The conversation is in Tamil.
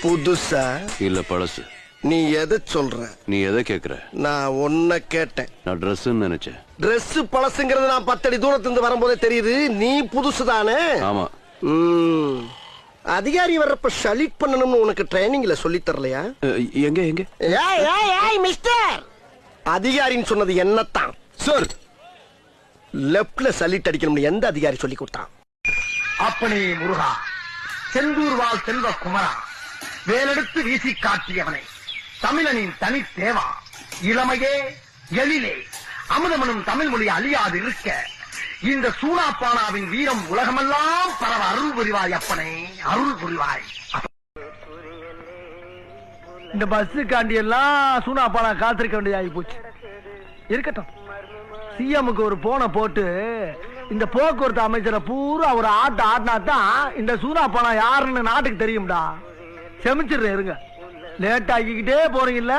புதுசா இல்ல பழசு. நீ எதை சொல்ற? நீ எதை கேக்குற? நான் ஒன்ன கேட்டேன். நான் ட்ரெஸ் நினைச்சேன். Dress பழசுங்கிறது நான் 10 அடி தூரத்துல இருந்து வரும்போதே தெரியுது. நீ புதுசு தானே? ஆமா. அதிகாரி வர்றப்ப ஷலிட் பண்ணணும்னு உனக்கு ட்ரைனிங்ல சொல்லி தரலையா? எங்க எங்க? ஏய் மிஸ்டர், அதிகாரின்னு சொன்னது என்னத்தான் சார். லெப்ட்ல சலிட் அடிக்கணும்னு எந்த அதிகாரி சொல்லி கொடுத்தான்? அப்பனே முருகா, செந்தூர் வாழ் செல்வ குமரா, வேலெடுத்து வீசி காட்டியவனை, தமிழனின் தனி தேவா, இளமையே எழிலே அமுதமனும் தமிழ் மொழி அழியாது இருக்க இந்த சூனாப்பானாவின் வீரம் உலகமெல்லாம் பரவ அருள் புரிவாய் அப்பனே, அருள் புரிவாய். இந்த பஸ்ஸுக்காண்டி எல்லாம் சூனாப்பானா காத்திருக்க வேண்டியதாகி போச்சு. இருக்கட்டும், சிஎம்முக்கு ஒரு போனை போட்டு இந்த போக்குவரத்து அமைச்சரை பூரா ஒரு ஆடினா தான் இந்த சூனாப்பானா யாருன்னு நாட்டுக்கு தெரியும்டா. செமிச்சிடுறேன், இருங்க. லேட் ஆக்கிக்கிட்டே போறீங்கல்ல.